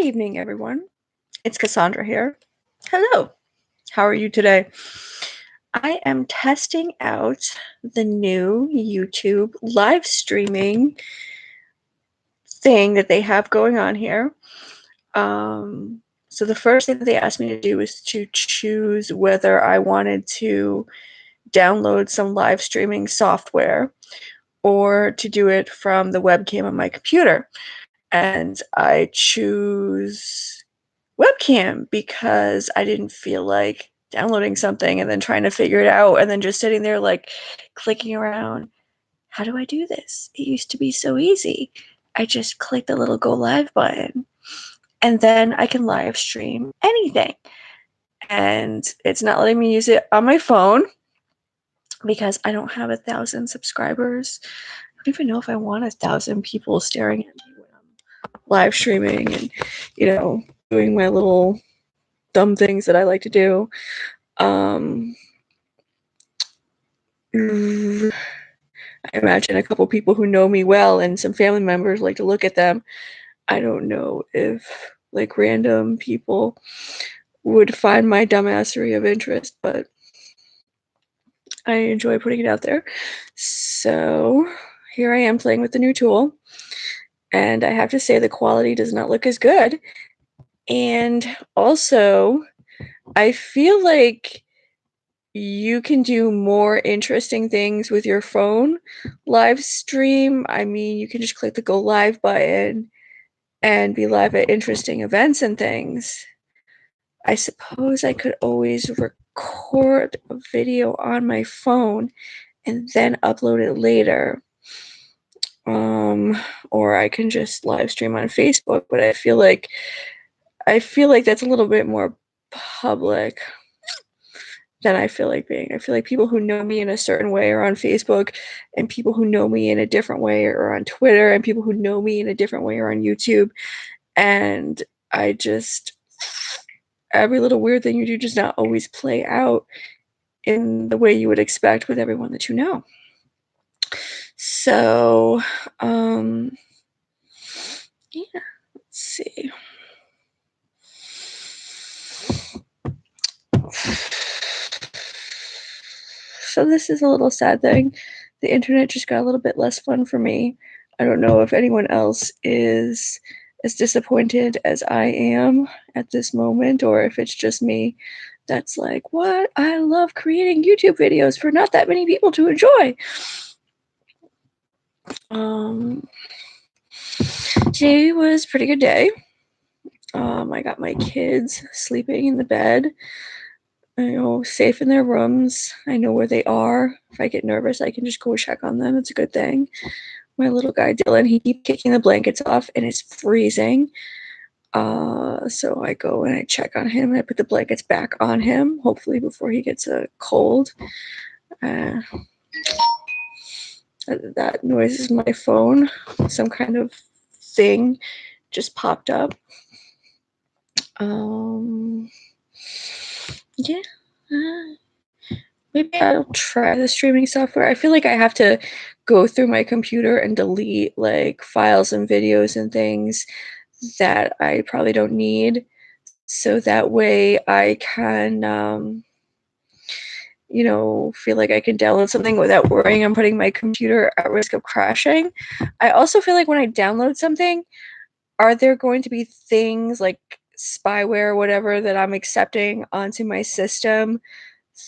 Good evening, everyone. It's Cassandra here. Hello. How are you today? I am testing out the new YouTube live streaming thing that they have going on here. So the first thing that they asked me to do was to choose whether I wanted to download some live streaming software or to do it from the webcam on my computer. And I choose webcam because I didn't feel like downloading something and then trying to figure it out and then just sitting there like clicking around. How do I do this? It used to be so easy. I just click the little go live button and then I can live stream anything. And it's not letting me use it on my phone because I don't have 1,000 subscribers. I don't even know if I want 1,000 people staring at me when I'm live streaming and, doing my little dumb things that I like to do. I imagine a couple people who know me well and some family members like to look at them. I don't know if like random people would find my dumbassery of interest, but I enjoy putting it out there. So here I am playing with the new tool, and I have to say the quality does not look as good. And also, I feel like you can do more interesting things with your phone live stream. I mean, you can just click the go live button and be live at interesting events and things. I suppose I could always record a video on my phone and then upload it later. Or I can just live stream on Facebook, but I feel like that's a little bit more public than I feel like being. I feel like people who know me in a certain way are on Facebook, and people who know me in a different way are on Twitter, and people who know me in a different way are on YouTube. And I just, every little weird thing you do does not always play out in the way you would expect with everyone that you know. So, yeah, let's see. So this is a little sad thing. The internet just got a little bit less fun for me. I don't know if anyone else is as disappointed as I am at this moment, or if it's just me that's like, what? I love creating YouTube videos for not that many people to enjoy. Today was a pretty good day. I got my kids sleeping in the bed, safe in their rooms. I know where they are. If I get nervous, I can just go check on them. It's a good thing. My little guy, Dylan, he keeps kicking the blankets off and it's freezing. So I go and I check on him and I put the blankets back on him, hopefully before he gets a cold. That noise is my phone. Some kind of thing just popped up. Yeah. Maybe I'll try the streaming software. I feel like I have to go through my computer and delete like files and videos and things that I probably don't need. So that way I can, feel like I can download something without worrying I'm putting my computer at risk of crashing. I also feel like when I download something, are there going to be things like spyware or whatever that I'm accepting onto my system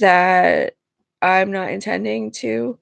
that I'm not intending to?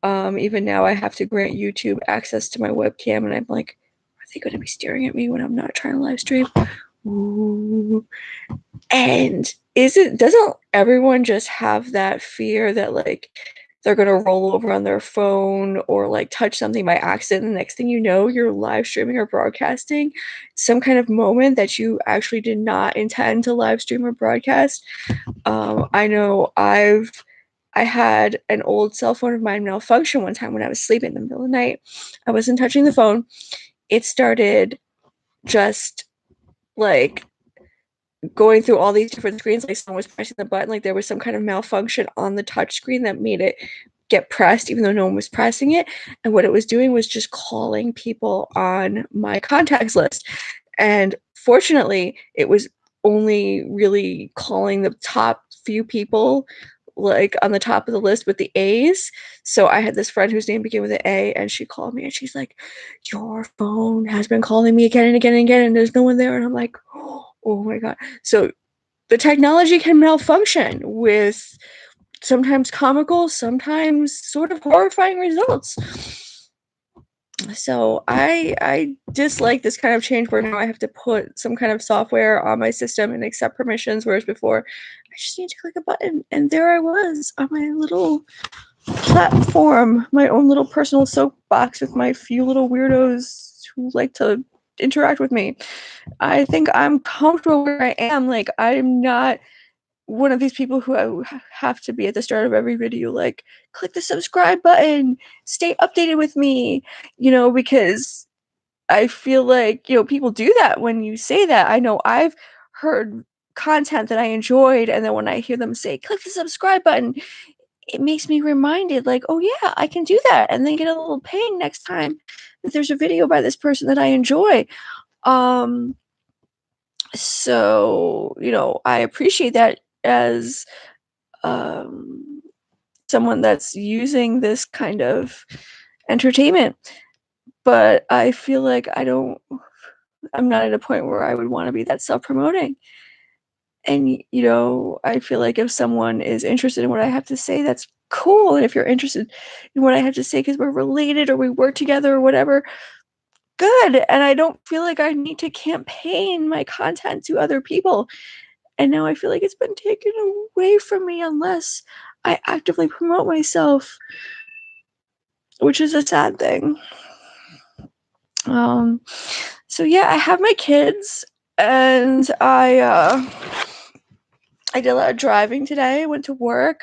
Even now I have to grant YouTube access to my webcam, and I'm like, are they going to be staring at me when I'm not trying to live stream? Ooh. And doesn't everyone just have that fear that like they're gonna roll over on their phone or like touch something by accident, and the next thing you know, you're live streaming or broadcasting some kind of moment that you actually did not intend to live stream or broadcast? I know I had an old cell phone of mine malfunction one time when I was sleeping in the middle of the night. I wasn't touching the phone. It started just like going through all these different screens, like someone was pressing the button, like there was some kind of malfunction on the touch screen that made it get pressed even though no one was pressing it. And what it was doing was just calling people on my contacts list. And fortunately, it was only really calling the top few people like on the top of the list with the A's. So I had this friend whose name began with an A, and she called me and she's like, "Your phone has been calling me again and again and again, and there's no one there." And I'm like, "Oh my God." So the technology can malfunction with sometimes comical, sometimes sort of horrifying results. So I dislike this kind of change where now I have to put some kind of software on my system and accept permissions, whereas before I just need to click a button and there I was on my little platform, my own little personal soapbox with my few little weirdos who like to interact with me. I think I'm comfortable where I am. Like, I'm not one of these people who have to be at the start of every video, like, click the subscribe button, stay updated with me, because I feel like, people do that when you say that. I know I've heard content that I enjoyed, and then when I hear them say, click the subscribe button, it makes me reminded, like, oh yeah, I can do that, and then get a little ping next time that there's a video by this person that I enjoy. Um, so, I appreciate that as um, someone that's using this kind of entertainment. But I feel like I'm not at a point where I would want to be that self promoting. And, I feel like if someone is interested in what I have to say, that's cool. And if you're interested in what I have to say because we're related or we work together or whatever, good. And I don't feel like I need to campaign my content to other people. And now I feel like it's been taken away from me unless I actively promote myself, which is a sad thing. Um, so yeah, I have my kids, and I did a lot of driving today. I went to work,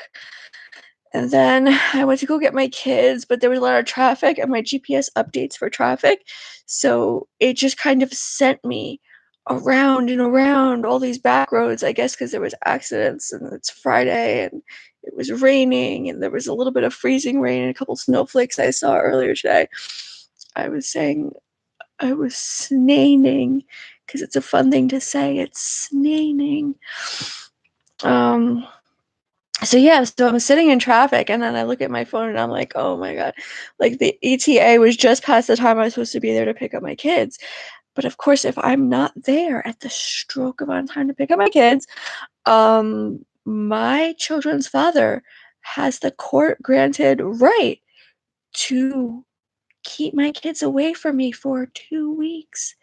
and then I went to go get my kids, but there was a lot of traffic, and my GPS updates for traffic, so it just kind of sent me around and around all these back roads. I guess because there was accidents, and it's Friday, and it was raining, and there was a little bit of freezing rain and a couple snowflakes I saw earlier today. I was saying I was snaining because it's a fun thing to say. It's snaining. Um, so yeah, so I'm sitting in traffic and then I look at my phone and I'm like, oh my God, like the ETA was just past the time I was supposed to be there to pick up my kids. But of course, if I'm not there at the stroke of on time to pick up my kids, my children's father has the court granted right to keep my kids away from me for 2 weeks,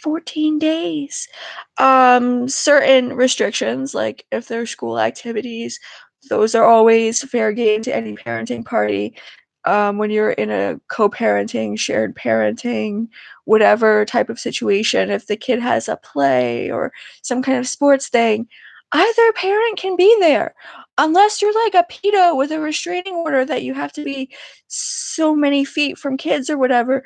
14 days. Certain restrictions, like if there's school activities, those are always fair game to any parenting party. When you're in a co-parenting, shared parenting, whatever type of situation, if the kid has a play or some kind of sports thing, either parent can be there. Unless you're like a pedo with a restraining order that you have to be so many feet from kids or whatever,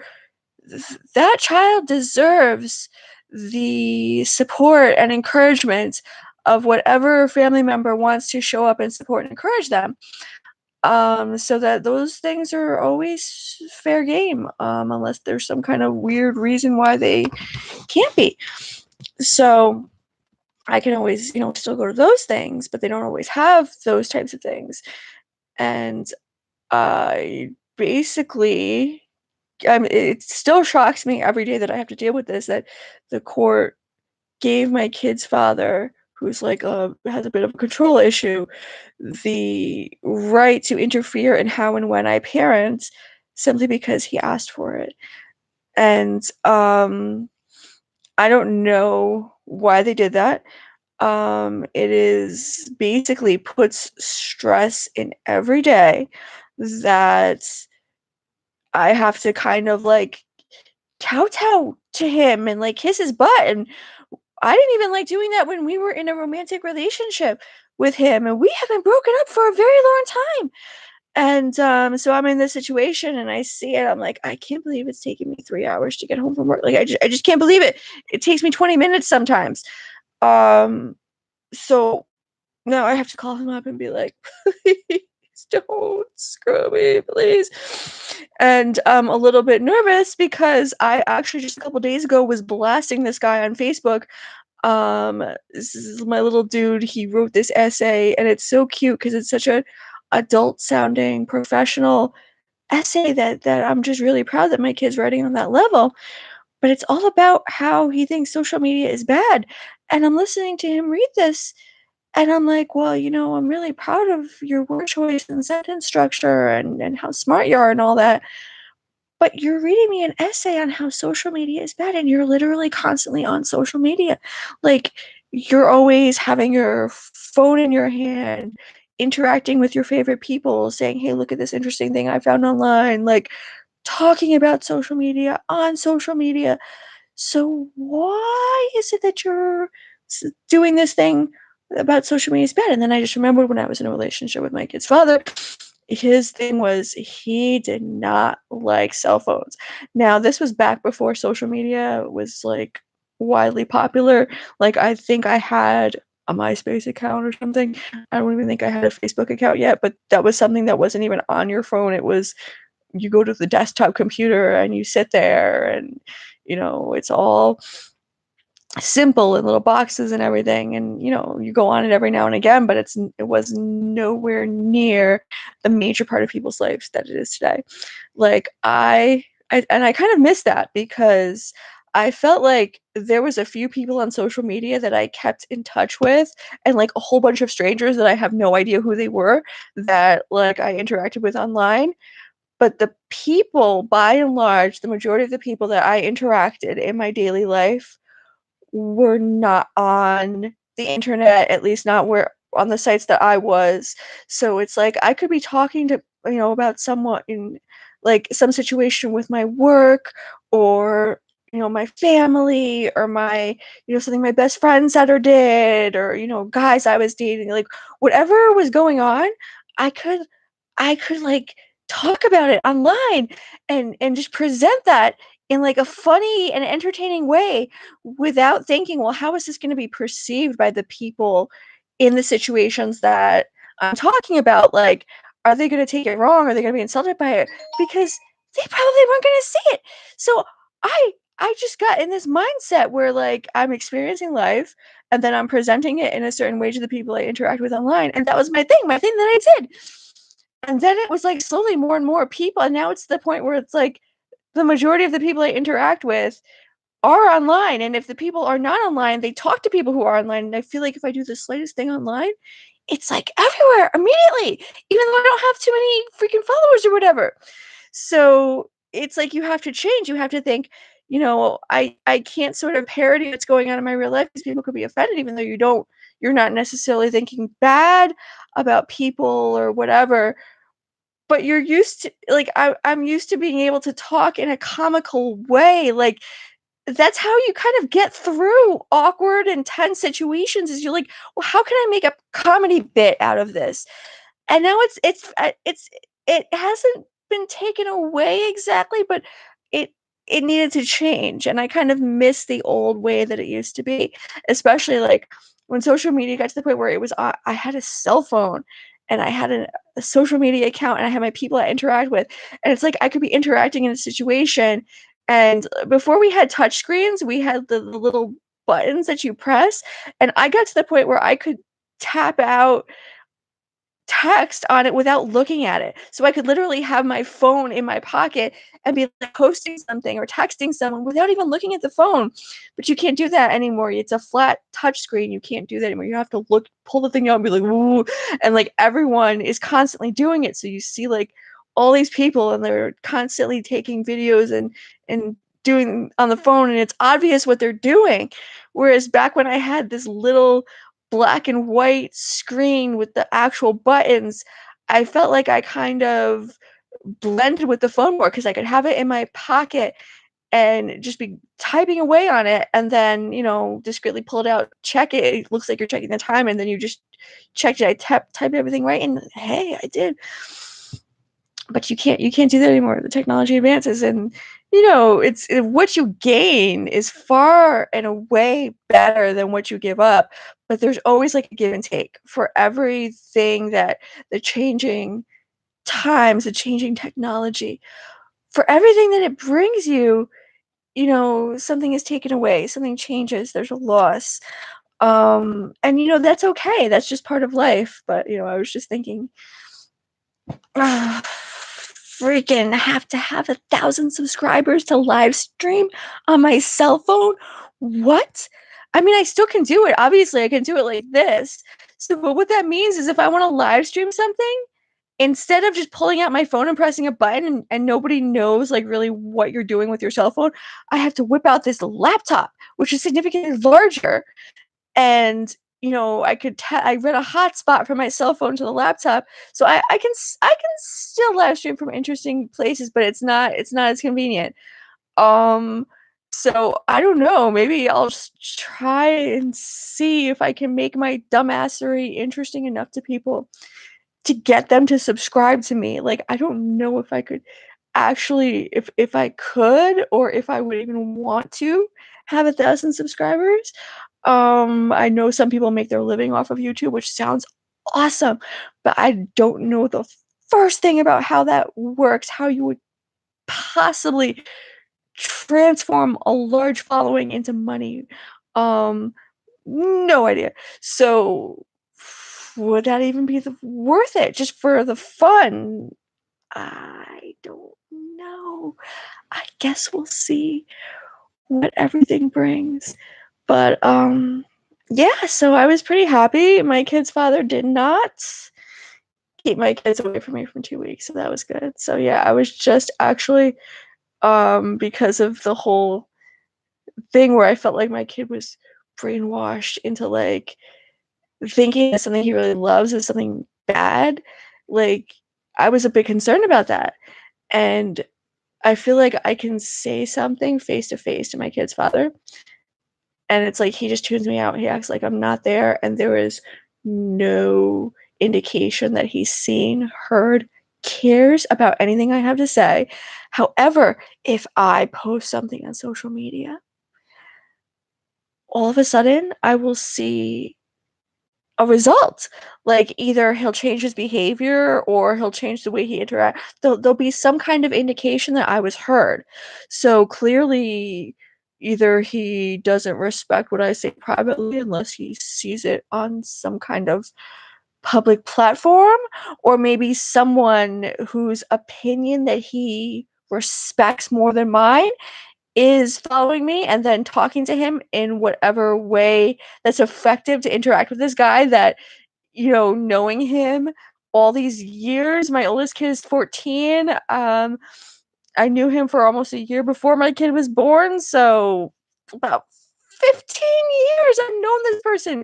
that child deserves the support and encouragement of whatever family member wants to show up and support and encourage them. So that those things are always fair game, unless there's some kind of weird reason why they can't be. So I can always, still go to those things, but they don't always have those types of things. And I basically, it still shocks me every day that I have to deal with this, that the court gave my kid's father, who's like has a bit of a control issue, the right to interfere in how and when I parent simply because he asked for it. And I don't know why they did that. It is basically puts stress in every day that I have to kind of like kowtow to him and like kiss his butt. And I didn't even like doing that when we were in a romantic relationship with him, and we haven't broken up for a very long time. And so I'm in this situation and I see it. I'm like, I can't believe it's taking me 3 hours to get home from work. Like I just can't believe it. It takes me 20 minutes sometimes. Um, so now I have to call him up and be like, please don't screw me, please. And I'm a little bit nervous because I actually just a couple days ago was blasting this guy on Facebook. This is my little dude. He wrote this essay, and it's so cute because it's such a adult sounding, professional essay that I'm just really proud that my kid's writing on that level. But it's all about how he thinks social media is bad. And I'm listening to him read this, and I'm like, well, I'm really proud of your word choice and sentence structure and how smart you are and all that. But you're reading me an essay on how social media is bad, and you're literally constantly on social media. Like, you're always having your phone in your hand, interacting with your favorite people, saying, "Hey, look at this interesting thing I found online," like, talking about social media on social media. So why is it that you're doing this thing about social media is bad? And then I just remembered when I was in a relationship with my kid's father, his thing was he did not like cell phones. Now, this was back before social media was like widely popular. Like, I think I had a MySpace account or something. I don't even think I had a Facebook account yet, but that was something that wasn't even on your phone. It was you go to the desktop computer and you sit there, and it's all simple in little boxes and everything, and you go on it every now and again, but it was nowhere near the major part of people's lives that it is today. Like, I kind of miss that because I felt like there was a few people on social media that I kept in touch with, and like a whole bunch of strangers that I have no idea who they were, that like I interacted with online. But the people, by and large, the majority of the people that I interacted in my daily life were not on the internet, at least not where on the sites that I was. So it's like I could be talking to, about someone in like some situation with my work, or my family, or my something my best friend said or did, or guys I was dating, like whatever was going on, I could like talk about it online and just present that in like a funny and entertaining way, without thinking, well, how is this going to be perceived by the people in the situations that I'm talking about? Like, are they going to take it wrong? Are they going to be insulted by it? Because they probably weren't going to see it. So I I just got in this mindset where like I'm experiencing life, and then I'm presenting it in a certain way to the people I interact with online, and that was my thing that I did. And then it was like slowly more and more people, and now it's the point where it's like the majority of the people I interact with are online, and if the people are not online, they talk to people who are online, and I feel like if I do the slightest thing online, it's like everywhere immediately, even though I don't have too many freaking followers or whatever. So it's like you have to change. You have to think, I can't sort of parody what's going on in my real life because people could be offended, even though you're not necessarily thinking bad about people or whatever, but you're used to like I'm used to being able to talk in a comical way. Like, that's how you kind of get through awkward and tense situations, is you're like, well, how can I make a comedy bit out of this? And now it hasn't been taken away exactly, but it it needed to change, and I kind of miss the old way that it used to be, especially like when social media got to the point where it was I had a cell phone, and I had a social media account, and I had my people I interact with, and it's like I could be interacting in a situation, and before we had touch screens, we had the little buttons that you press, and I got to the point where I could tap out text on it without looking at it. So I could literally have my phone in my pocket and be like posting something or texting someone without even looking at the phone. But you can't do that anymore. It's a flat touch screen. You can't do that anymore. You have to pull the thing out and be like, ooh. And like everyone is constantly doing it. So you see like all these people, and they're constantly taking videos and doing on the phone, and it's obvious what they're doing. Whereas back when I had this little black and white screen with the actual buttons, I felt like I kind of blended with the phone more because I could have it in my pocket and just be typing away on it, and then, discreetly pull it out, check it. It looks like you're checking the time, and then you just check, did I type everything right? And hey, I did. But you can't do that anymore. The technology advances, and what you gain is far and away better than what you give up. But there's always like a give and take for everything, that the changing times, the changing technology. for everything that it brings you, something is taken away, something changes, there's a loss. And that's okay. That's just part of life. But I was just thinking, ah, freaking have 1,000 subscribers to live stream on my cell phone. What? I mean, I still can do it. Obviously, I can do it like this. So, but what that means is if I want to live stream something, instead of just pulling out my phone and pressing a button and nobody knows like really what you're doing with your cell phone, I have to whip out this laptop, which is significantly larger. And I read a hotspot from my cell phone to the laptop, so I can still live stream from interesting places, but it's not as convenient. Um, so I don't know. Maybe I'll just try and see if I can make my dumbassery interesting enough to people to get them to subscribe to me. Like, I don't know if I could actually, if I could, or if I would even want to have 1,000 subscribers. I know some people make their living off of YouTube, which sounds awesome, but I don't know the first thing about how that works, how you would possibly transform a large following into money. Um, no idea. So would that even be worth it just for the fun? I don't know. I guess we'll see what everything brings. But yeah, so I was pretty happy. My kid's father did not keep my kids away from me for 2 weeks, so that was good. So yeah, I was just actually because of the whole thing where I felt like my kid was brainwashed into like thinking that something he really loves is something bad. Like, I was a bit concerned about that. And I feel like I can say something face to face to my kid's father, and it's like he just tunes me out. He acts like I'm not there, and there is no indication that he's seen, heard, cares about anything I have to say. However, if I post something on social media, all of a sudden I will see a result. Like, either he'll change his behavior or he'll change the way he interacts. There'll be some kind of indication that I was heard. So clearly, either he doesn't respect what I say privately unless he sees it on some kind of public platform, or maybe someone whose opinion that he respects more than mine is following me and then talking to him in whatever way that's effective to interact with this guy that, knowing him all these years. My oldest kid is 14. I knew him for almost a year before my kid was born, so about 15 years I've known this person,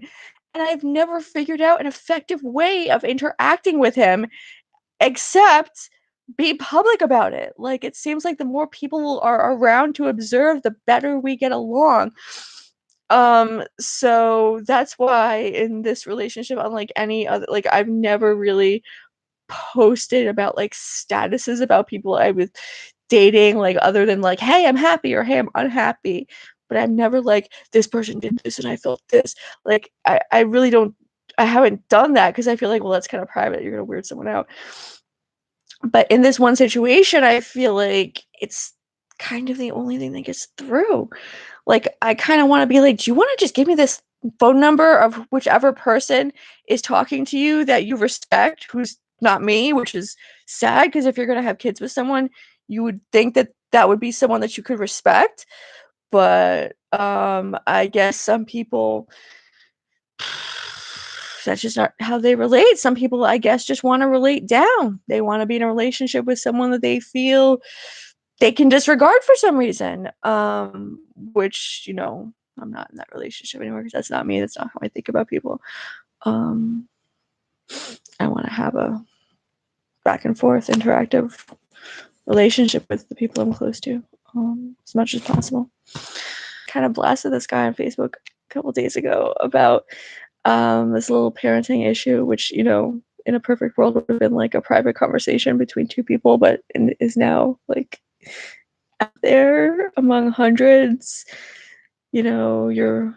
and I've never figured out an effective way of interacting with him except be public about it. Like, it seems like the more people are around to observe, the better we get along. So that's why in this relationship, unlike any other, like, I've never really posted about like statuses about people I was dating, like, other than like, hey, I'm happy, or hey, I'm unhappy. But I'm never like, this person did this and I felt this. Like, I really don't, I haven't done that because I feel like, well, that's kind of private. You're gonna weird someone out. But in this one situation, I feel like it's kind of the only thing that gets through. Like, I kind of want to be like, do you want to just give me this phone number of whichever person is talking to you that you respect, who's not me, which is sad because if you're going to have kids with someone, you would think that that would be someone that you could respect. But I guess some people, that's just not how they relate. Some people, I guess, just want to relate down. They want to be in a relationship with someone that they feel they can disregard for some reason. Which, I'm not in that relationship anymore because that's not me. That's not how I think about people. Um, I want to have a back and forth interactive relationship with the people I'm close to, as much as possible. Kind of blasted this guy on Facebook a couple days ago about this little parenting issue, which, in a perfect world would have been like a private conversation between two people, but is now like out there among hundreds. You're